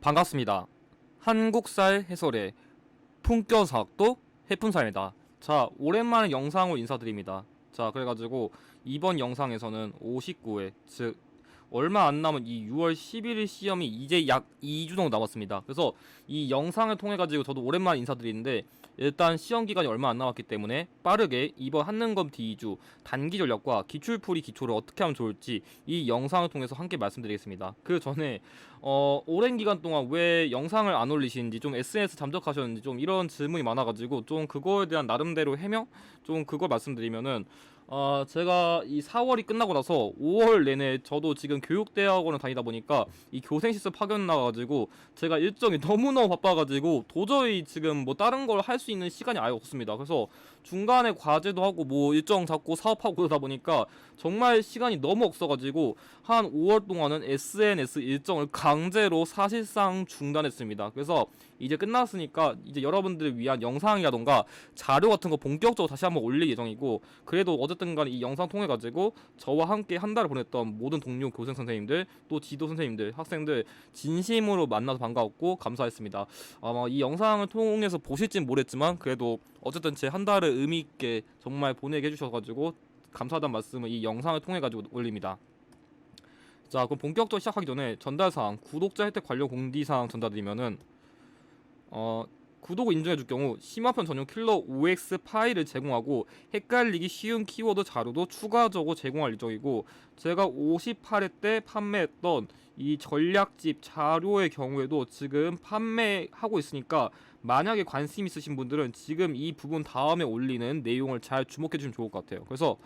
반갑습니다. 한국사의 해설의 품격사학도 해품사입니다. 자, 오랜만에 영상으로 인사드립니다. 자, 그래가지고 이번 영상에서는 59회, 즉 얼마 안 남은 이 6월 11일 시험이 이제 약 2주 정도 남았습니다. 그래서 이 영상을 통해 가지고 저도 오랜만에 인사드리는데, 일단 시험 기간이 얼마 안 남았기 때문에 빠르게 이번 한능검 D2주 단기 전략과 기출풀이 기초를 어떻게 하면 좋을지 이 영상을 통해서 함께 말씀드리겠습니다. 그 전에 오랜 기간 동안 왜 영상을 안 올리시는지, 좀 SNS 잠적하셨는지 좀 이런 질문이 많아가지고 좀 그거에 대한 나름대로 해명? 좀 그걸 말씀드리면은, 제가 이 4월이 끝나고 나서 5월 내내 저도 지금 교육대학원을 다니다 보니까 이 교생 실습 파견 나가가지고 제가 일정이 너무너무 바빠가지고 도저히 지금 뭐 다른 걸 할 수 있는 시간이 아예 없습니다. 그래서 중간에 과제도 하고 뭐 일정 잡고 사업하고 그러다 보니까 정말 시간이 너무 없어가지고 한 5월 동안은 SNS 일정을 강제로 사실상 중단했습니다. 그래서 이제 끝났으니까 이제 여러분들을 위한 영상이라던가 자료 같은 거 본격적으로 다시 한번 올릴 예정이고, 그래도 어쨌든 간에 이 영상 통해 가지고 저와 함께 한 달을 보냈던 모든 동료 교생 선생님들, 또 지도 선생님들, 학생들 진심으로 만나서 반가웠고 감사했습니다. 아마 이 영상을 통해서 보실진 모르겠지만 그래도 어쨌든 제 한 달을 의미 있게 정말 보내게 해주셔가지고 감사하다는 말씀을 이 영상을 통해 가지고 올립니다. 자, 그럼 본격적으로 시작하기 전에 전달사항, 구독자 혜택 관련 공지사항 전달드리면은, 어, 구독을 인증해줄 경우 심화편 전용 킬러 OX 파일을 제공하고 헷갈리기 쉬운 키워드 자료도 추가적으로 제공할 예정이고, 제가 58회 때 판매했던 이 전략집 자료의 경우에도 지금 판매하고 있으니까 만약에 관심 있으신 분들은 지금 이 부분 다음에 올리는 내용을 잘 주목해 주시면 좋을 것 같아요. 그래서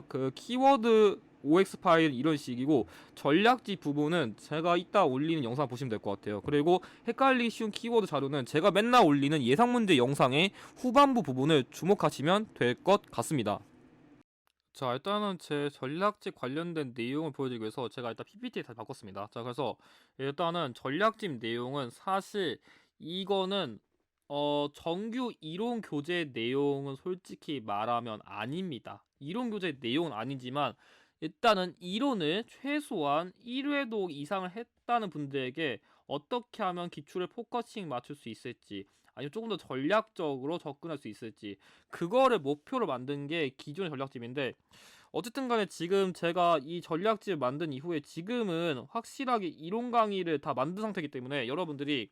그 키워드 OX 파일 이런 식이고, 전략지 부분은 제가 이따 올리는 영상 보시면 될 것 같아요. 그리고 헷갈리기 쉬운 키워드 자료는 제가 맨날 올리는 예상문제 영상의 후반부 부분을 주목하시면 될 것 같습니다. 자, 일단은 제 전략집 관련된 내용을 보여드리기 위해서 제가 일단 PPT에 다 바꿨습니다. 자, 그래서 일단은 전략집 내용은 사실 이거는 정규 이론 교재 내용은 솔직히 말하면 아닙니다. 이론 교재 내용은 아니지만 일단은 이론을 최소한 1회도 이상을 했다는 분들에게 어떻게 하면 기출을 포커싱 맞출 수 있을지, 아니면 조금 더 전략적으로 접근할 수 있을지, 그거를 목표로 만든 게 기존의 전략집인데, 어쨌든 간에 지금 제가 이 전략집을 만든 이후에 지금은 확실하게 이론 강의를 다 만든 상태이기 때문에 여러분들이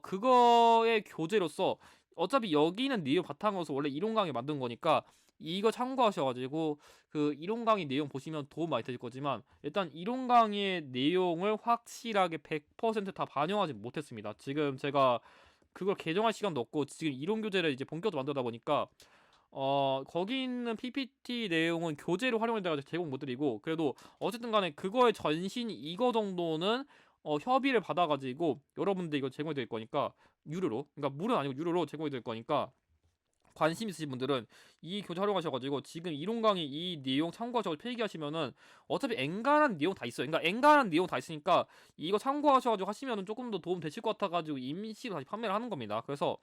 그거의 교재로서, 어차피 여기는 내용 바탕으로서 원래 이론 강의 만든 거니까 이거 참고하셔가지고 그 이론 강의 내용 보시면 도움 많이 되실 거지만, 일단 이론 강의의 내용을 확실하게 100%다 반영하지 못했습니다. 지금 제가 그걸 개정할 시간도 없고 지금 이론 교재를 이제 본격적으로 만들다 보니까 거기 있는 PPT 내용은 교재로 활용을 돼가지고 제공 못 드리고, 그래도 어쨌든 간에 그거의 전신 이거 정도는 협의를 받아가지고 여러분들 이거 제공해 드릴 거니까, 유료로, 그러니까 물은 아니고 유료로 제공해 드릴 거니까 관심 있으신 분들은 이 교재 활용하셔가지고 지금 이론 강의 이 내용 참고하셔서 필기하시면은 어차피 엔간한 내용 다 있어요. 그러니까 엔간한 내용 다 있으니까 이거 참고하셔가지고 하시면은 조금 더 도움 되실 것 같아가지고 임시로 다시 판매를 하는 겁니다. 그래서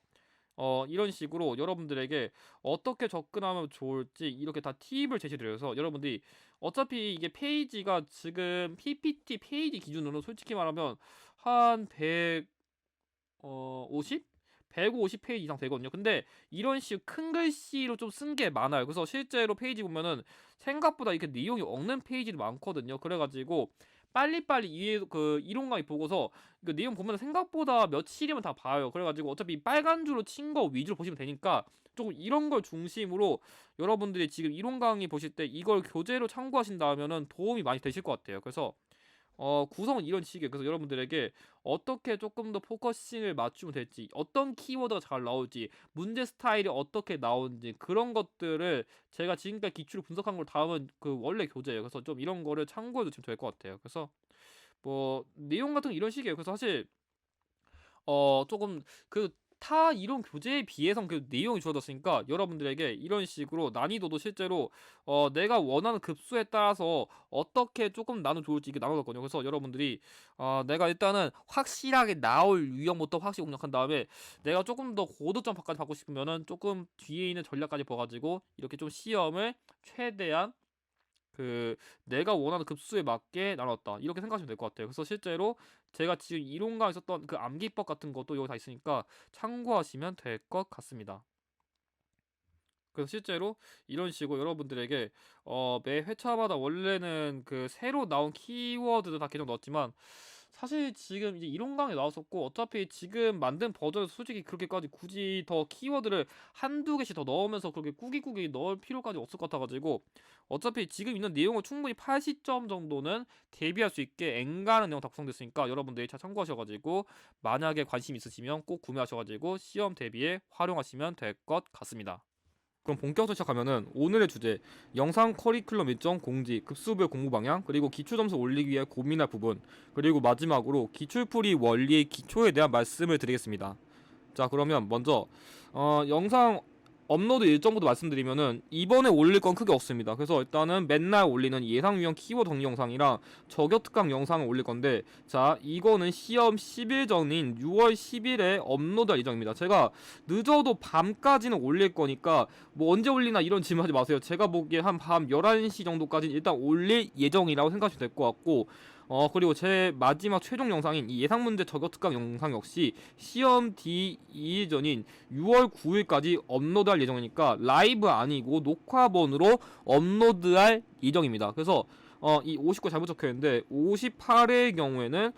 이런 식으로 여러분들에게 어떻게 접근하면 좋을지 이렇게 다 팁을 제시드려서, 여러분들이 어차피 이게 페이지가 지금 PPT 페이지 기준으로 솔직히 말하면 한 150? 150페이지 이상 되거든요. 근데 이런 식으로 큰 글씨로 좀 쓴 게 많아요. 그래서 실제로 페이지 보면은 생각보다 이렇게 내용이 없는 페이지도 많거든요. 그래가지고 빨리빨리 그 이론 강의 보고서 그 내용 보면 생각보다 며칠이면 다 봐요. 그래가지고 어차피 빨간 줄로 친 거 위주로 보시면 되니까 조금 이런 걸 중심으로 여러분들이 지금 이론 강의 보실 때 이걸 교재로 참고하신다면은 도움이 많이 되실 것 같아요. 그래서 구성은 이런 식이에요. 그래서 여러분들에게 어떻게 조금 더 포커싱을 맞추면 될지, 어떤 키워드가 잘 나올지, 문제 스타일이 어떻게 나오는지, 그런 것들을 제가 지금까지 기출을 분석한 걸 다음은 그 원래 교재예요. 그래서 좀 이런 거를 참고해도 좀 될 것 같아요. 그래서 뭐 내용 같은 거 이런 식이에요. 그래서 사실 조금 그 타 이론 교재에 비해서는 그 내용이 줄어들었으니까 여러분들에게 이런 식으로 난이도도 실제로 내가 원하는 급수에 따라서 어떻게 조금 나누면 좋을지 이게 나눠졌거든요. 그래서 여러분들이 내가 일단은 확실하게 나올 유형부터 확실히 공략한 다음에 내가 조금 더 고득점까지 받고 싶으면은 조금 뒤에 있는 전략까지 봐가지고 이렇게 좀 시험을 최대한 그 내가 원하는 급수에 맞게 나눴다 이렇게 생각하시면 될 것 같아요. 그래서 실제로 제가 지금 이론가에 썼던 그 암기법 같은 것도 여기 다 있으니까 참고하시면 될 것 같습니다. 그래서 실제로 이런 식으로 여러분들에게 매 회차마다 원래는 그 새로 나온 키워드도 다 계정 넣었지만 사실 지금 이제 이론 강의 나왔었고 어차피 지금 만든 버전에서 솔직히 그렇게까지 굳이 더 키워드를 한두 개씩 더 넣으면서 그렇게 꾸기꾸기 넣을 필요까지 없을 것 같아가지고 어차피 지금 있는 내용을 충분히 80점 정도는 대비할 수 있게 엔간한 내용 다 구성됐으니까 여러분들이 잘 참고하셔가지고 만약에 관심 있으시면 꼭 구매하셔가지고 시험 대비에 활용하시면 될 것 같습니다. 그럼 본격적으로 시작하면은 오늘의 주제 영상 커리큘럼 일정 공지 급수별 공부 방향 그리고 기초 점수 올리기 위해 고민할 부분 그리고 마지막으로 기출풀이 원리의 기초에 대한 말씀을 드리겠습니다. 자 그러면 먼저 영상 업로드 일정부터 말씀드리면은 이번에 올릴 건 크게 없습니다. 그래서 일단은 맨날 올리는 예상 유형 키워드 정리 영상이랑 저격 특강 영상을 올릴 건데 자 이거는 시험 10일 전인 6월 10일에 업로드할 예정입니다. 제가 늦어도 밤까지는 올릴 거니까 뭐 언제 올리나 이런 질문하지 마세요. 제가 보기에 한 밤 11시 정도까지는 일단 올릴 예정이라고 생각하시면 될 것 같고 그리고 제 마지막 최종 영상인 이 예상문제 저격 특강 영상 역시 시험 D 2일 전인 6월 9일까지 업로드할 예정이니까 라이브 아니고 녹화본으로 업로드할 예정입니다. 그래서 이 59 잘못 적혀있는데 58회의 경우에는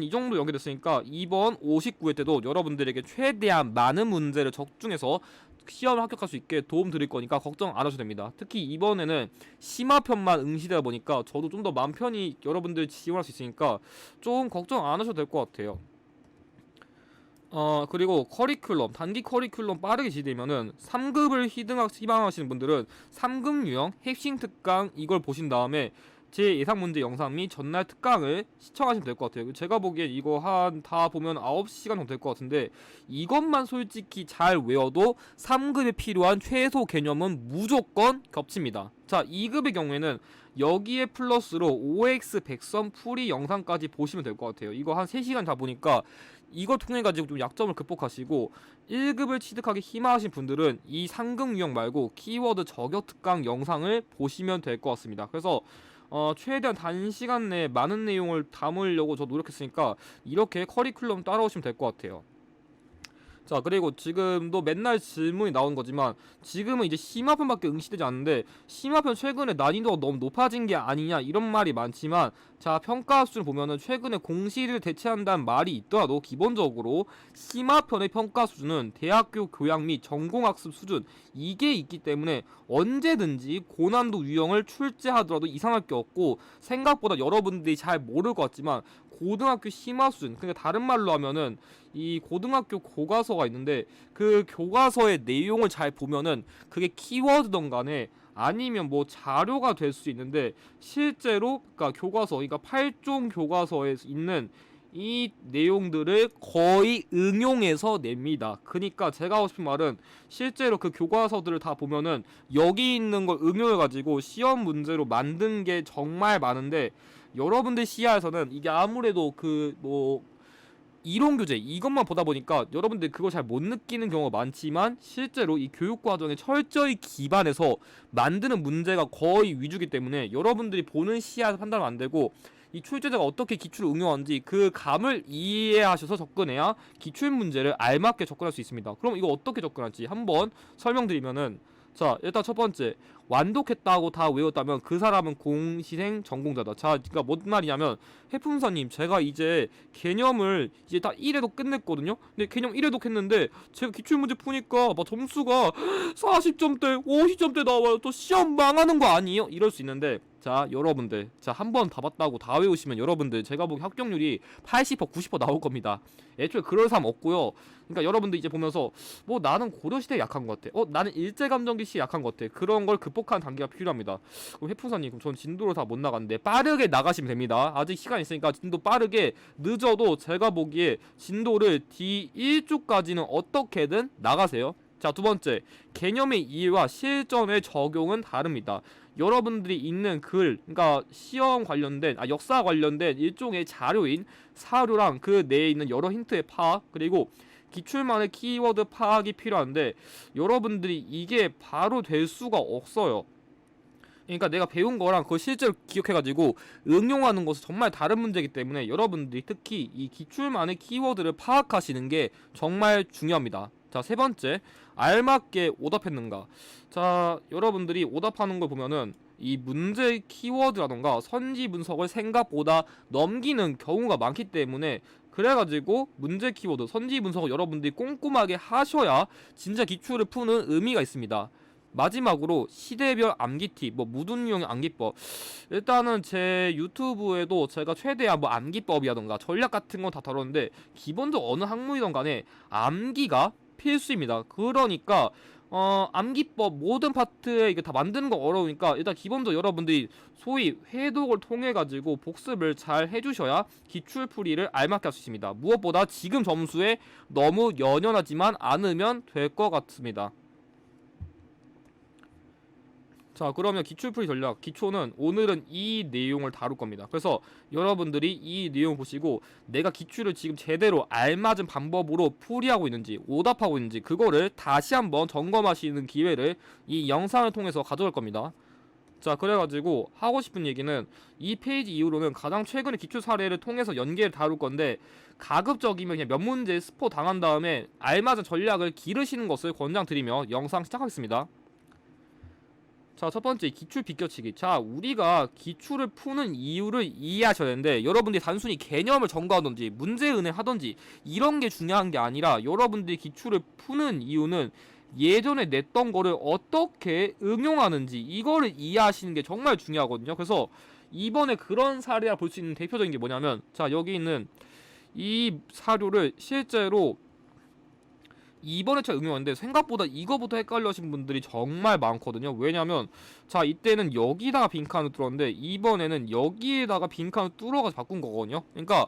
이 정도 연계됐으니까 이번 59회 때도 여러분들에게 최대한 많은 문제를 적중해서 시험을 합격할 수 있게 도움 드릴 거니까 걱정 안 하셔도 됩니다. 특히 이번에는 심화편만 응시되다 보니까 저도 좀 더 마음 편히 여러분들 지원할 수 있으니까 좀 걱정 안 하셔도 될 것 같아요. 그리고 커리큘럼 단기 커리큘럼 빠르게 지되면은 3급을 희망하시는 분들은 3급 유형 핵심 특강 이걸 보신 다음에 제 예상 문제 영상 및 전날 특강을 시청하시면 될 것 같아요. 제가 보기엔 이거 한 다 보면 9시간 정도 될 것 같은데 이것만 솔직히 잘 외워도 3급에 필요한 최소 개념은 무조건 겹칩니다. 자 2급의 경우에는 여기에 플러스로 OX 백선 풀이 영상까지 보시면 될 것 같아요. 이거 한 3시간 다 보니까 이걸 통해 가지고 좀 약점을 극복하시고 1급을 취득하기 희망하신 분들은 이 상급 유형 말고 키워드 저격 특강 영상을 보시면 될 것 같습니다. 그래서 최대한 단시간 내에 많은 내용을 담으려고 저 노력했으니까 이렇게 커리큘럼 따라오시면 될 것 같아요. 자 그리고 지금도 맨날 질문이 나온 거지만 지금은 이제 심화편밖에 응시되지 않는데 심화편 최근에 난이도가 너무 높아진 게 아니냐 이런 말이 많지만 자 평가 수준을 보면은 최근에 공시를 대체한다는 말이 있더라도 기본적으로 심화편의 평가 수준은 대학교 교양 및 전공학습 수준 이게 있기 때문에 언제든지 고난도 유형을 출제하더라도 이상할 게 없고 생각보다 여러분들이 잘 모를 것 같지만 고등학교 심화 수준 그러니까 다른 말로 하면은 이 고등학교 교과서가 있는데 그 교과서의 내용을 잘 보면은 그게 키워드든 간에 아니면 뭐 자료가 될 수 있는데 실제로 그러니까 교과서 그러니까 8종 교과서에 있는 이 내용들을 거의 응용해서 냅니다. 그러니까 제가 하고 싶은 말은 실제로 그 교과서들을 다 보면은 여기 있는 걸 응용해 가지고 시험 문제로 만든 게 정말 많은데 여러분들 시야에서는 이게 아무래도 그 뭐 이론 교재 이것만 보다 보니까 여러분들 그걸 잘 못 느끼는 경우가 많지만 실제로 이 교육 과정에 철저히 기반해서 만드는 문제가 거의 위주기 때문에 여러분들이 보는 시야에서 판단하면 안 되고 이 출제자가 어떻게 기출을 응용하는지 그 감을 이해하셔서 접근해야 기출 문제를 알맞게 접근할 수 있습니다. 그럼 이거 어떻게 접근할지 한번 설명드리면은 자 일단 첫 번째 완독했다고 다 외웠다면 그 사람은 공시생 전공자다. 자 그러니까 뭔 말이냐면 해품사님 제가 이제 개념을 이제 다 1회독 끝냈거든요. 근데 개념 1회독 했는데 제가 기출문제 푸니까 막 점수가 40점대 50점대 나와요. 또 시험 망하는 거 아니에요? 이럴 수 있는데 자 여러분들 자 한 번 다 봤다고 다 외우시면 여러분들 제가 보기 합격률이 80% 90% 나올 겁니다. 애초에 그럴 사람 없고요. 그러니까 여러분들 이제 보면서 뭐 나는 고려시대에 약한 것 같아. 나는 일제감정기 시에 약한 것 같아. 그런 걸 극복하는 단계가 필요합니다. 그럼 해풍사님 그럼 전 진도를 다 못 나갔는데 빠르게 나가시면 됩니다. 아직 시간 있으니까 진도 빠르게 늦어도 제가 보기에 진도를 D1조까지는 어떻게든 나가세요. 자, 두 번째, 개념의 이해와 실전의 적용은 다릅니다. 여러분들이 읽는 글, 그러니까 시험 관련된, 역사 관련된 일종의 자료인 사료랑 그 내에 있는 여러 힌트의 파악, 그리고 기출만의 키워드 파악이 필요한데 여러분들이 이게 바로 될 수가 없어요. 그러니까 내가 배운 거랑 그걸 실제로 기억해가지고 응용하는 것은 정말 다른 문제이기 때문에 여러분들이 특히 이 기출만의 키워드를 파악하시는 게 정말 중요합니다. 자, 세 번째, 알맞게 오답했는가. 자, 여러분들이 오답하는 걸 보면은 이 문제 키워드라던가 선지 분석을 생각보다 넘기는 경우가 많기 때문에, 그래가지고 문제 키워드, 선지 분석을 여러분들이 꼼꼼하게 하셔야 진짜 기출을 푸는 의미가 있습니다. 마지막으로 시대별 암기 팁, 뭐 모든 유형의 암기법. 일단은 제 유튜브에도 제가 최대한 뭐 암기법이라던가 전략 같은 건 다 다뤘는데, 기본적으로 어느 학문이든 간에 암기가 필수입니다. 그러니까 암기법 모든 파트에 이게 다 만드는 거 어려우니까 일단 기본적으로 여러분들이 소위 회독을 통해 가지고 복습을 잘 해주셔야 기출풀이를 알맞게 할 수 있습니다. 무엇보다 지금 점수에 너무 연연하지만 않으면 될 것 같습니다. 자, 그러면 기출풀이 전략 기초는 오늘은 이 내용을 다룰 겁니다. 그래서 여러분들이 이 내용 보시고 내가 기출을 지금 제대로 알맞은 방법으로 풀이하고 있는지 오답하고 있는지 그거를 다시 한번 점검하시는 기회를 이 영상을 통해서 가져갈 겁니다. 자, 그래가지고 하고 싶은 얘기는 이 페이지 이후로는 가장 최근의 기출 사례를 통해서 연계를 다룰 건데, 가급적이면 그냥 몇 문제 스포 당한 다음에 알맞은 전략을 기르시는 것을 권장드리며 영상 시작하겠습니다. 자, 첫 번째 기출 비껴치기. 자, 우리가 기출을 푸는 이유를 이해하셔야 되는데, 여러분들이 단순히 개념을 전거하던지 문제 은행하던지 이런 게 중요한 게 아니라, 여러분들이 기출을 푸는 이유는 예전에 냈던 거를 어떻게 응용하는지 이거를 이해하시는 게 정말 중요하거든요. 그래서 이번에 그런 사례라 볼 수 있는 대표적인 게 뭐냐면, 자, 여기 있는 이 사료를 실제로 이번에 제가 응용했는데 생각보다 이거부터 헷갈려 하신 분들이 정말 많거든요. 왜냐면 자, 이때는 여기다가 빈칸을 뚫었는데 이번에는 여기에다가 빈칸을 뚫어가지고 바꾼 거거든요. 그러니까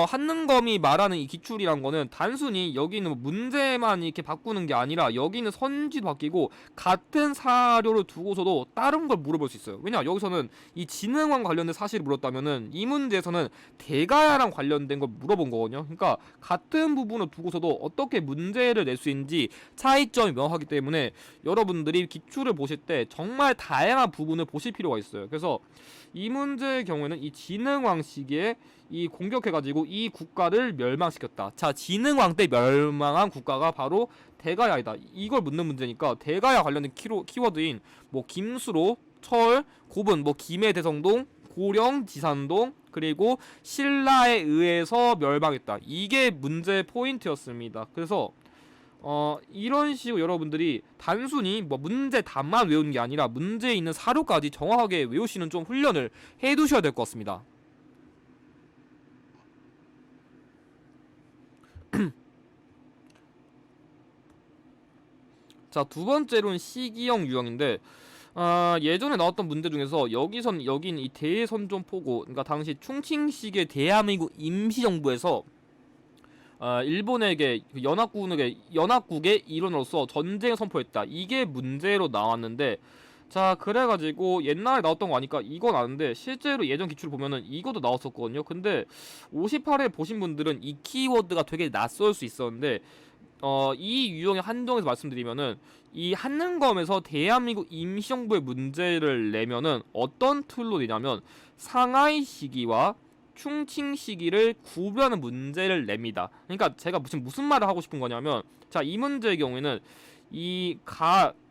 한능검이 말하는 이 기출이란 거는 단순히 여기 있는 문제만 이렇게 바꾸는 게 아니라 여기 있는 선지도 바뀌고 같은 사료를 두고서도 다른 걸 물어볼 수 있어요. 왜냐, 여기서는 이 지능왕 관련된 사실을 물었다면은 이 문제에서는 대가야랑 관련된 걸 물어본 거거든요. 그러니까 같은 부분을 두고서도 어떻게 문제를 낼 수 있는지 차이점이 명확하기 때문에 여러분들이 기출을 보실 때 정말 다양한 부분을 보실 필요가 있어요. 그래서 이 문제의 경우에는 이 지능왕 시기에 이 공격해가지고 이 국가를 멸망시켰다. 자, 지능왕 때 멸망한 국가가 바로 대가야이다. 이걸 묻는 문제니까 대가야 관련된 키워드인 뭐 김수로, 철, 고분, 뭐 김해대성동, 고령, 지산동, 그리고 신라에 의해서 멸망했다. 이게 문제 포인트였습니다. 그래서 이런 식으로 여러분들이 단순히 뭐 문제 답만 외우는 게 아니라 문제에 있는 사료까지 정확하게 외우시는 좀 훈련을 해두셔야 될 것 같습니다. 자, 두 번째로는 시기형 유형인데, 예전에 나왔던 문제 중에서 여긴 이 대선전포고, 그러니까 당시 충칭시기의 대한민국 임시정부에서 일본에게 연합국의 일원으로서 전쟁을 선포했다. 이게 문제로 나왔는데, 자, 그래가지고 옛날에 나왔던 거 아니까 이건 아는데 실제로 예전 기출 보면은 이것도 나왔었거든요. 근데 58회 보신 분들은 이 키워드가 되게 낯설 수 있었는데, 이 유형의 한정에서 말씀드리면은 이 한능검에서 대한민국 임시정부의 문제를 내면은 어떤 툴로 내냐면 상하이 시기와 충칭 시기를 구별하는 문제를 냅니다. 그러니까 제가 무슨 말을 하고 싶은 거냐면, 자, 이 문제의 경우에는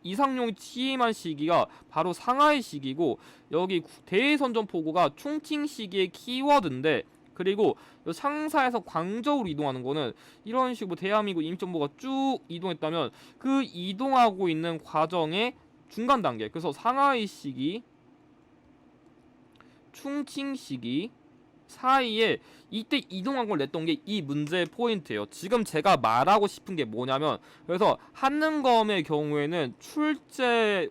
이상용이 취임한 시기가 바로 상하이 시기고, 여기 대선전포고가 충칭 시기의 키워드인데, 그리고 상사에서 광저우로 이동하는 거는 이런 식으로 대한민국 임시정부가 쭉 이동했다면 그 이동하고 있는 과정의 중간 단계, 그래서 상하이 시기, 충칭 시기 사이에 이때 이동한 걸 냈던 게 이 문제의 포인트예요. 지금 제가 말하고 싶은 게 뭐냐면, 그래서 한능검의 경우에는 출제에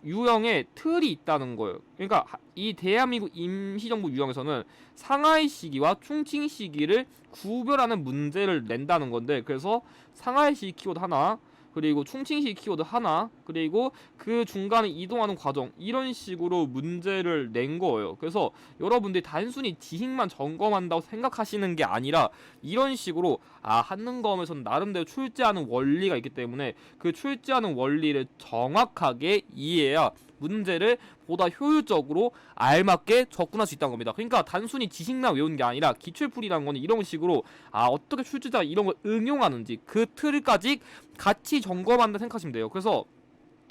유형의 틀이 있다는 거예요. 그러니까 이 대한민국 임시정부 유형에서는 상하이 시기와 충칭 시기를 구별하는 문제를 낸다는 건데, 그래서 상하이 시기 키워드 하나, 그리고 충칭 시기 키워드 하나, 그리고 그 중간에 이동하는 과정, 이런 식으로 문제를 낸 거예요. 그래서 여러분들이 단순히 지식만 점검한다고 생각하시는 게 아니라 이런 식으로 한능검에서는 나름대로 출제하는 원리가 있기 때문에 그 출제하는 원리를 정확하게 이해해야 문제를 보다 효율적으로 알맞게 접근할 수 있다는 겁니다. 그러니까 단순히 지식만 외우는 게 아니라 기출풀이라는 거는 이런 식으로 어떻게 출제자가 이런 걸 응용하는지 그 틀까지 같이 점검한다 생각하시면 돼요. 그래서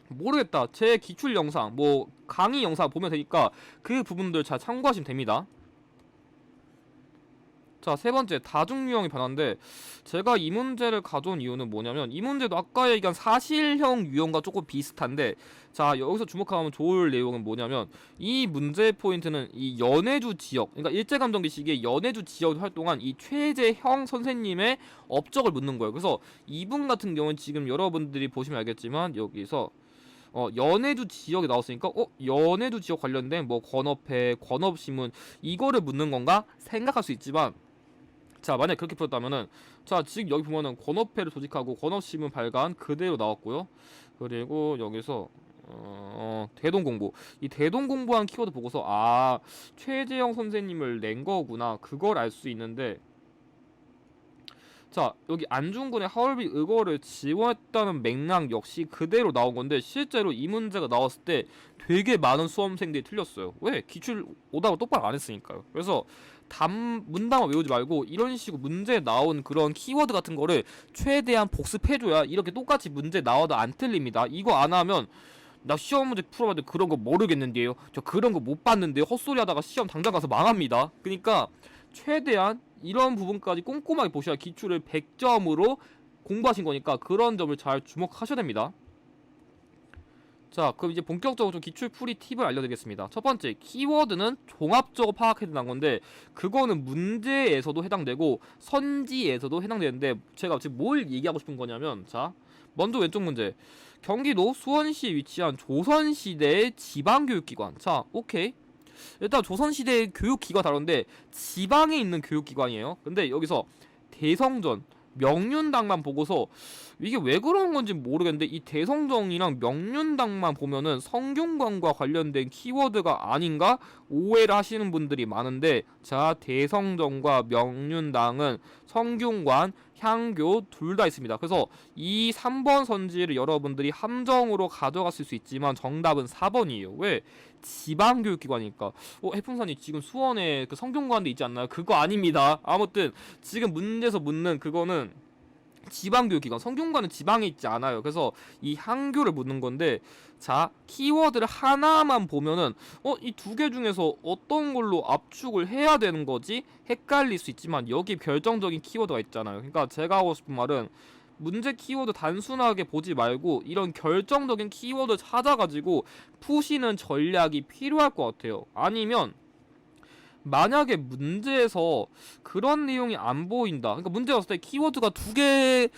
모르겠다, 제 기출 영상, 뭐 강의 영상 보면 되니까 그 부분들 잘 참고하시면 됩니다. 자, 세 번째, 다중유형의 변화인데, 제가 이 문제를 가져온 이유는 뭐냐면, 이 문제도 아까 얘기한 사실형 유형과 조금 비슷한데, 자, 여기서 주목하면 좋을 내용은 뭐냐면, 이 문제의 포인트는 이 연해주 지역, 그러니까 일제감정기 시기에 연해주 지역에 활동한 이 최재형 선생님의 업적을 묻는 거예요. 그래서 이분 같은 경우는 지금 여러분들이 보시면 알겠지만, 여기서 연해주 지역에 나왔으니까 연해주 지역 관련된 뭐 권업회, 권업신문, 이거를 묻는 건가 생각할 수 있지만, 자, 만약 그렇게 풀었다면은, 자, 지금 여기 보면은 권업회를 조직하고 권업신문 발간 그대로 나왔고요. 그리고 여기서 대동공부, 이 대동공부한 키워드 보고서 최재형 선생님을 낸 거구나, 그걸 알 수 있는데, 자, 여기 안중근의 하얼빈 의거를 지원했다는 맥락 역시 그대로 나온 건데, 실제로 이 문제가 나왔을 때 되게 많은 수험생들이 틀렸어요. 왜? 기출 오답을 똑바로 안 했으니까요. 그래서 문단만 외우지 말고 이런 식으로 문제에 나온 그런 키워드 같은 거를 최대한 복습해줘야 이렇게 똑같이 문제 나와도 안 틀립니다. 이거 안 하면 나 시험 문제 풀어봤는데 그런 거 모르겠는데요, 저 그런 거 못 봤는데요, 헛소리 하다가 시험 당장 가서 망합니다. 그러니까 최대한 이런 부분까지 꼼꼼하게 보셔야 기출을 100점으로 공부하신 거니까 그런 점을 잘 주목하셔야 됩니다. 자, 그럼 이제 본격적으로 좀 기출풀이 팁을 알려드리겠습니다. 첫 번째, 키워드는 종합적으로 파악해야 되는 건데, 그거는 문제에서도 해당되고 선지에서도 해당되는데, 제가 지금 뭘 얘기하고 싶은 거냐면, 자, 먼저 왼쪽 문제, 경기도 수원시에 위치한 조선시대의 지방교육기관. 자, 오케이, 일단 조선시대의 교육기관 다른데 지방에 있는 교육기관이에요. 근데 여기서 대성전, 명륜당만 보고서 이게 왜 그런 건지 모르겠는데, 이 대성정이랑 명륜당만 보면은 성균관과 관련된 키워드가 아닌가 오해를 하시는 분들이 많은데, 자, 대성정과 명륜당은 성균관, 향교 둘 다 있습니다. 그래서 이 3번 선지를 여러분들이 함정으로 가져갔을 수 있지만 정답은 4번이에요. 왜? 지방교육기관이니까. 해풍선이 지금 수원에 그 성균관도 있지 않나요? 그거 아닙니다. 아무튼 지금 문제에서 묻는 그거는 지방교육기관, 성균관은 지방에 있지 않아요. 그래서 이 향교를 묻는 건데, 자, 키워드를 하나만 보면은 이 두 개 중에서 어떤 걸로 압축을 해야 되는 거지 헷갈릴 수 있지만, 여기 결정적인 키워드가 있잖아요. 그러니까 제가 하고 싶은 말은, 문제 키워드 단순하게 보지 말고 이런 결정적인 키워드 찾아가지고 푸시는 전략이 필요할 것 같아요. 아니면 만약에 문제에서 그런 내용이 안 보인다, 그러니까 문제 왔을 때 키워드가 두 개가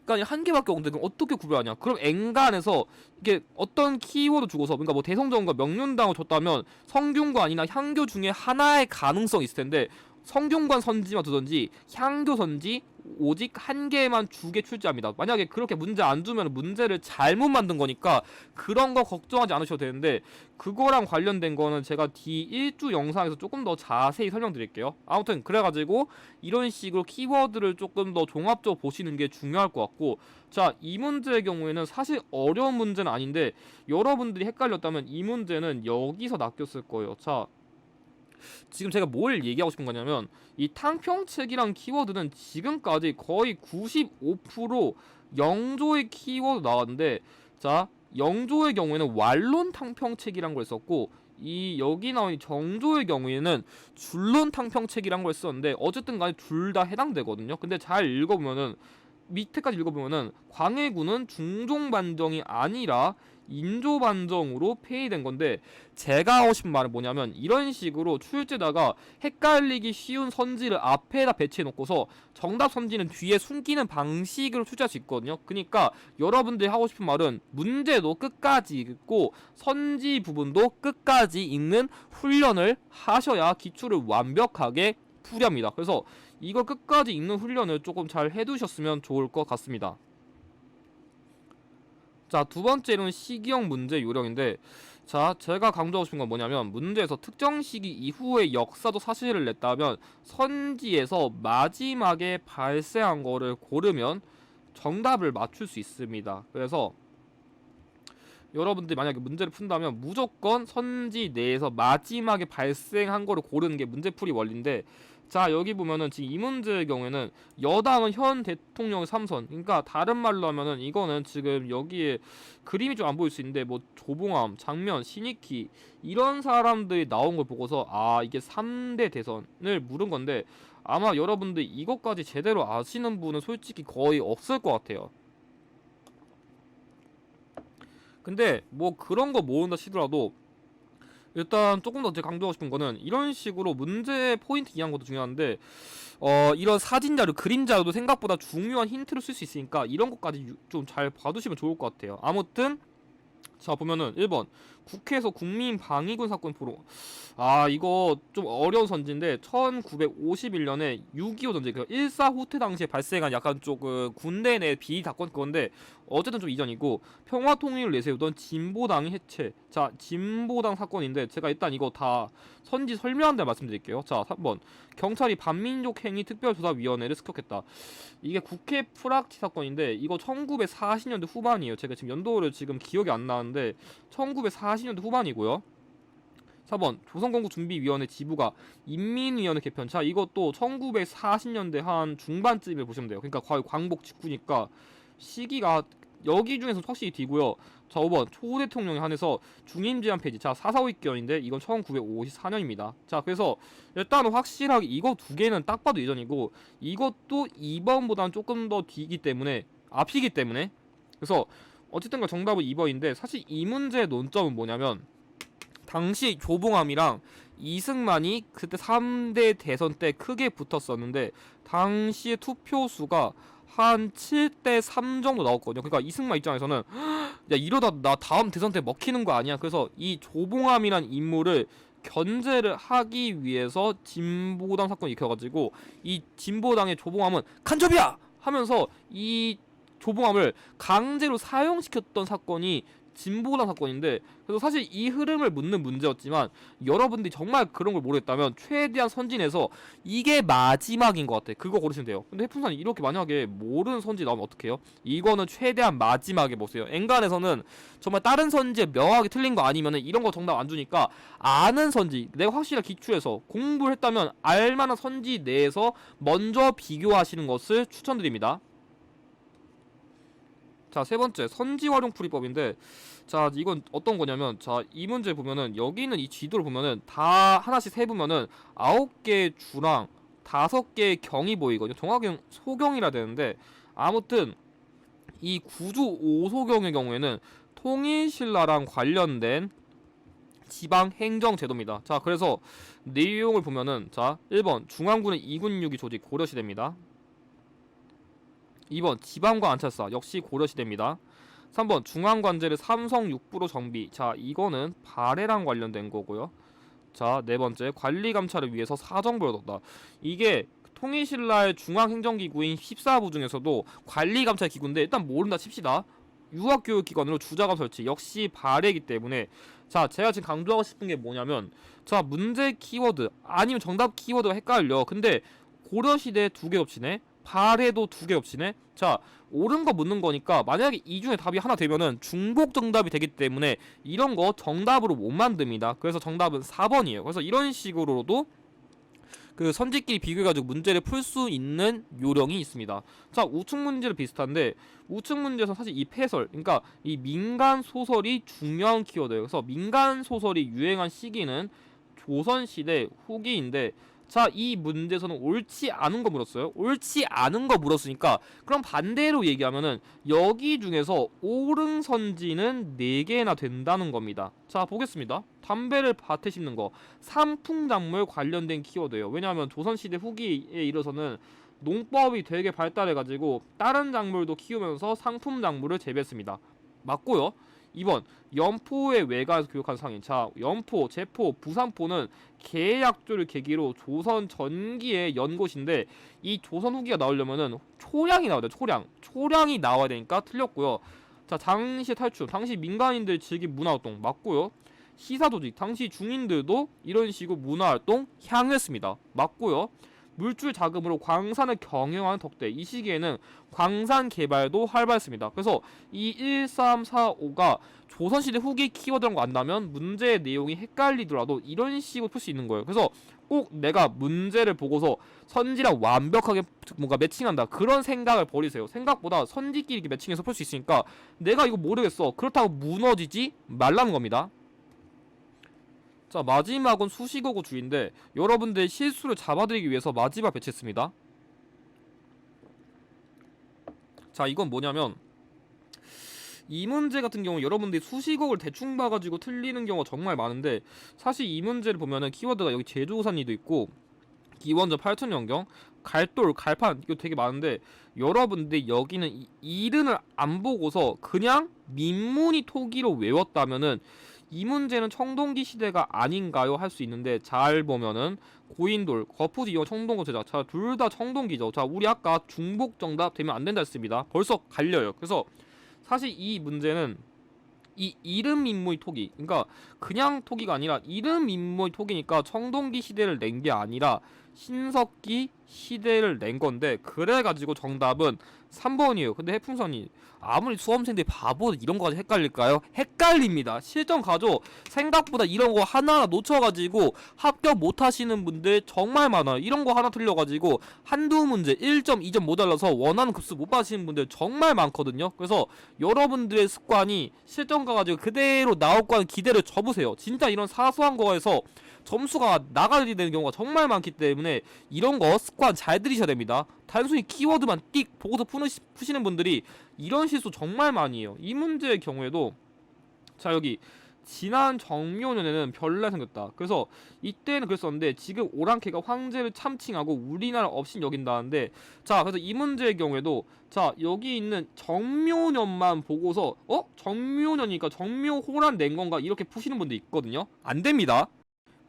아니라 한 개밖에 없는데 그럼 어떻게 구별하냐? 그럼 엔간에서 이게 어떤 키워드 주고서, 그러니까 뭐 대성정과 명륜당을 줬다면 성균관이나 향교 중에 하나의 가능성이 있을 텐데, 성균관 선지만 두던지 향교 선지 오직 한 개만 두 개 출제합니다. 만약에 그렇게 문제 안 주면 문제를 잘못 만든 거니까 그런 거 걱정하지 않으셔도 되는데, 그거랑 관련된 거는 제가 D1주 영상에서 조금 더 자세히 설명드릴게요. 아무튼 그래가지고 이런 식으로 키워드를 조금 더 종합적으로 보시는 게 중요할 것 같고, 자, 이 문제의 경우에는 사실 어려운 문제는 아닌데 여러분들이 헷갈렸다면 이 문제는 여기서 낚였을 거예요. 자, 지금 제가 뭘 얘기하고 싶은 거냐면, 이 탕평책이란 키워드는 지금까지 거의 95% 영조의 키워드 나왔는데, 자, 영조의 경우에는 완론 탕평책이란 걸 썼고, 이 여기 나온 정조의 경우에는 줄론 탕평책이란 걸 썼는데, 어쨌든 간에 둘 다 해당되거든요. 근데 잘 읽어보면은, 밑에까지 읽어보면은 광해군은 중종반정이 아니라 인조반정으로 폐위된 건데, 제가 하고 싶은 말은 뭐냐면, 이런 식으로 출제자가 헷갈리기 쉬운 선지를 앞에다 배치해 놓고서 정답 선지는 뒤에 숨기는 방식으로 출제할 수 있거든요. 그러니까 여러분들이 하고 싶은 말은 문제도 끝까지 읽고 선지 부분도 끝까지 읽는 훈련을 하셔야 기출을 완벽하게 풀이합니다. 그래서 이걸 끝까지 읽는 훈련을 조금 잘 해두셨으면 좋을 것 같습니다. 자, 두 번째로는 시기형 문제 요령인데, 자, 제가 강조하고 싶은 건 뭐냐면, 문제에서 특정 시기 이후의 역사적 사실을 냈다면 선지에서 마지막에 발생한 거를 고르면 정답을 맞출 수 있습니다. 그래서 여러분들이 만약에 문제를 푼다면 무조건 선지 내에서 마지막에 발생한 거를 고르는 게 문제풀이 원리인데, 자, 여기 보면은 지금 이 문제의 경우에는 여당은 현 대통령의 3선, 그러니까 다른 말로 하면은 이거는 지금 여기에 그림이 좀 안 보일 수 있는데 뭐 조봉암, 장면, 신익희 이런 사람들이 나온 걸 보고서 아, 이게 3대 대선을 물은 건데, 아마 여러분들 이것까지 제대로 아시는 분은 솔직히 거의 없을 것 같아요. 근데 뭐 그런 거 모른다 치더라도 일단 조금 더 제가 강조하고 싶은 거는 이런 식으로 문제 포인트 이해한 것도 중요한데, 이런 사진 자료, 그림 자료도 생각보다 중요한 힌트를 쓸 수 있으니까 이런 것까지 좀 잘 봐두시면 좋을 것 같아요. 아무튼 자, 보면은 1번 국회에서 국민방위군 사건 포로. 아, 이거 좀 어려운 선지인데 1951년에 6.25 전쟁, 그 1.4 후퇴 당시에 발생한 약간 조금 군대 내 비리 사건 그건데 어쨌든 좀 이전이고, 평화 통일을 내세우던 진보당이 해체. 자, 진보당 사건인데 제가 일단 이거 다 선지 설명한 데 말씀드릴게요. 자, 3번 경찰이 반민족 행위 특별조사위원회를 습격했다. 이게 국회 프락치 사건인데 이거 1940년대 후반이에요. 제가 지금 연도를 지금 기억이 안 나는데 1940년대 후반이고요. 4번 조선건국준비위원회 지부가 인민위원회 개편. 자, 이것도 1940년대 한 중반쯤에 보시면 돼요. 그러니까 거의 광복 직후니까 시기가 여기 중에서 확실히 뒤고요. 자, 5번 초대통령에 한해서 중임제한 폐지. 자, 4.4.5 기원인데 이건 1954년입니다. 자, 그래서 일단은 확실하게 이거 두 개는 딱 봐도 예전이고, 이것도 2번보다는 조금 더 뒤기 때문에, 앞이기 때문에, 그래서 어쨌든 정답은 2번인데, 사실 이 문제의 논점은 뭐냐면 당시 조봉암이랑 이승만이 그때 3대 대선 때 크게 붙었었는데 당시의 투표수가 한 7대 3 정도 나왔거든요. 그러니까 이승만 입장에서는 야, 이러다 나 다음 대선 때 먹히는 거 아니야. 그래서 이 조봉암이란 인물을 견제를 하기 위해서 진보당 사건이 일으켜가지고 이 진보당의 조봉암은 간첩이야 하면서 이 조봉암을 강제로 사형시켰던 사건이 진보당 사건인데, 그래서 사실 이 흐름을 묻는 문제였지만 여러분들이 정말 그런 걸 모르겠다면 최대한 선진해서 이게 마지막인 것 같아, 그거 고르시면 돼요. 근데 해풍산이 이렇게 만약에 모르는 선지 나오면 어떡해요? 이거는 최대한 마지막에 보세요. 엔간에서는 정말 다른 선지에 명확하게 틀린 거 아니면 이런 거 정답 안 주니까 아는 선지, 내가 확실한 기초에서 공부를 했다면 알만한 선지 내에서 먼저 비교하시는 것을 추천드립니다. 자, 세 번째 선지 활용 풀이법인데, 자, 이건 어떤 거냐면, 자, 이 문제 보면은 여기 있는 이 지도를 보면은 다 하나씩 세보면은 9개의 주랑 5개의 경이 보이거든요. 정확히 소경이라 되는데, 아무튼 이 구조 5소경의 경우에는 통일신라랑 관련된 지방 행정 제도입니다. 자, 그래서 내용을 보면은, 자, 1번 중앙군의 2군육이 조직 고려시대입니다. 2번 지방과 안찰사 역시 고려시대입니다. 3번 중앙관제를 삼성 육부로 정비. 자, 이거는 발해랑 관련된 거고요. 자, 네 번째 관리감찰을 위해서 사정부를 뒀다. 이게 통일신라의 중앙행정기구인 14부 중에서도 관리감찰기구인데 일단 모른다 칩시다. 유학교육기관으로 주자감 설치 역시 발해이기 때문에, 자, 제가 지금 강조하고 싶은 게 뭐냐면, 자, 문제 키워드 아니면 정답 키워드가 헷갈려. 근데 고려시대 두 개 겹치네, 발해도 두 개 겹치네. 자, 옳은 거 묻는 거니까 만약에 이 중에 답이 하나 되면은 중복 정답이 되기 때문에 이런 거 정답으로 못 만듭니다. 그래서 정답은 4번이에요. 그래서 이런 식으로도 그 선지끼리 비교해가지고 문제를 풀 수 있는 요령이 있습니다. 자, 우측 문제도 비슷한데 우측 문제에서 사실 이 패설, 그러니까 이 민간 소설이 중요한 키워드예요. 그래서 민간 소설이 유행한 시기는 조선시대 후기인데, 자, 이 문제에서는 옳지 않은 거 물었어요. 옳지 않은 거 물었으니까 그럼 반대로 얘기하면은 여기 중에서 옳은 선지는 4개나 된다는 겁니다. 자, 보겠습니다. 담배를 밭에 심는 거 산풍작물 관련된 키워드예요. 왜냐하면 조선시대 후기에 이르러서는 농법이 되게 발달해가지고 다른 작물도 키우면서 상품작물을 재배했습니다. 맞고요. 2번 연포의 외가에서 교육한 상인. 자, 연포, 제포, 부산포는 계약조를 계기로 조선 전기의 연곳인데 이 조선 후기가 나오려면은 초량이 나와야 돼요. 초량이 나와야 되니까 틀렸고요. 자, 당시 탈출, 당시 민간인들 즐긴 문화활동 맞고요. 시사조직, 당시 중인들도 이런 식으로 문화활동 향유했습니다. 맞고요. 물줄 자금으로 광산을 경영하는 덕대, 이 시기에는 광산 개발도 활발했습니다. 그래서 이 1, 3, 4, 5가 조선시대 후기 키워드라는 거 안다면 문제의 내용이 헷갈리더라도 이런 식으로 풀 수 있는 거예요. 그래서 꼭 내가 문제를 보고서 선지랑 완벽하게 뭔가 매칭한다, 그런 생각을 버리세요. 생각보다 선지끼리 이렇게 매칭해서 풀 수 있으니까 내가 이거 모르겠어, 그렇다고 무너지지 말라는 겁니다. 자, 마지막은 수식어구 주인데 여러분들 실수를 잡아드리기 위해서 마지막 배치했습니다. 자, 이건 뭐냐면 이 문제 같은 경우 여러분들이 수식어를 대충 봐가지고 틀리는 경우가 정말 많은데, 사실 이 문제를 보면은 키워드가 여기 제조산이도 있고 기원전 8천년경, 갈돌, 갈판, 이거 되게 많은데 여러분들 여기는 이름을 안 보고서 그냥 민문이 토기로 외웠다면은 이 문제는 청동기 시대가 아닌가요? 할 수 있는데, 잘 보면은 고인돌, 거푸지, 이거 청동기 제작, 자, 둘 다 청동기죠. 자, 우리 아까 중복 정답 되면 안 된다 했습니다. 벌써 갈려요. 그래서 사실 이 문제는 이 이름 민모의 토기, 그러니까 그냥 토기가 아니라 이름 민모의 토기니까 청동기 시대를 낸 게 아니라 신석기 시대를 낸 건데, 그래가지고 정답은 3번이에요. 근데 해풍선이 아무리 수험생들이 바보 이런 거까지 헷갈릴까요? 헷갈립니다. 실전 가죠. 생각보다 이런 거 하나하나 놓쳐가지고 합격 못하시는 분들 정말 많아요. 이런 거 하나 틀려가지고 한두 문제 1점 2점 모자라서 원하는 급수 못 받으시는 분들 정말 많거든요. 그래서 여러분들의 습관이 실전 가가지고 그대로 나올 거라는 기대를 접으세요. 진짜 이런 사소한 거에서 점수가 나가게 되는 경우가 정말 많기 때문에 이런 거 습관 잘 들이셔야 됩니다. 단순히 키워드만 띡 보고서 푸시는 분들이 이런 실수 정말 많이 해요. 이 문제의 경우에도 자, 여기 지난 정묘년에는 별날 생겼다. 그래서 이때는 그랬었는데 지금 오랑캐가 황제를 참칭하고 우리나라 없인 여긴다는데, 자, 그래서 이 문제의 경우에도 자, 여기 있는 정묘년만 보고서 정묘년이니까 정묘호란 낸 건가 이렇게 푸시는 분도 있거든요. 안 됩니다.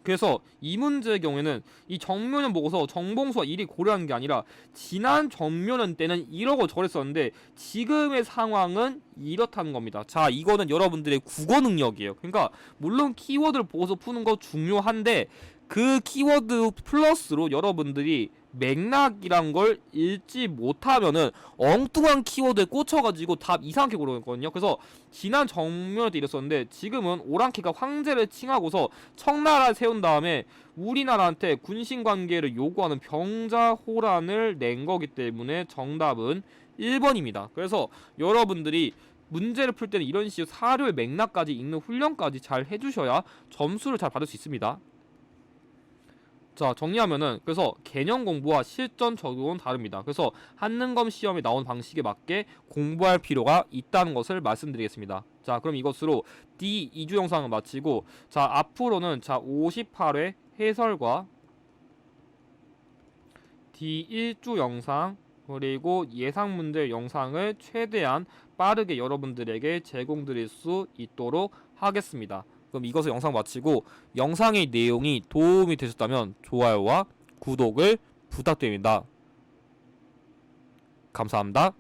그래서 이 문제의 경우에는 이 정묘년 보고서 정봉수와 일이 고려하는 게 아니라 지난 정묘년 때는 이러고 저랬었는데 지금의 상황은 이렇다는 겁니다. 자, 이거는 여러분들의 국어 능력이에요. 그러니까 물론 키워드를 보고서 푸는 거 중요한데 그 키워드 플러스로 여러분들이 맥락이란 걸 읽지 못하면은 엉뚱한 키워드에 꽂혀가지고 답 이상하게 고르거든요. 그래서 지난 정묘년 때 이랬었는데 지금은 오랑캐가 황제를 칭하고서 청나라를 세운 다음에 우리나라한테 군신관계를 요구하는 병자호란을 낸 거기 때문에 정답은 1번입니다. 그래서 여러분들이 문제를 풀 때는 이런 식으로 사료의 맥락까지 읽는 훈련까지 잘 해주셔야 점수를 잘 받을 수 있습니다. 자, 정리하면은 그래서 개념 공부와 실전 적용은 다릅니다. 그래서 한능검 시험에 나온 방식에 맞게 공부할 필요가 있다는 것을 말씀드리겠습니다. 자, 그럼 이것으로 D 2주 영상을 마치고, 자, 앞으로는 자 58회 해설과 D 1주 영상 그리고 예상 문제 영상을 최대한 빠르게 여러분들에게 제공드릴 수 있도록 하겠습니다. 그럼 이것을 영상 마치고 영상의 내용이 도움이 되셨다면 좋아요와 구독을 부탁드립니다. 감사합니다.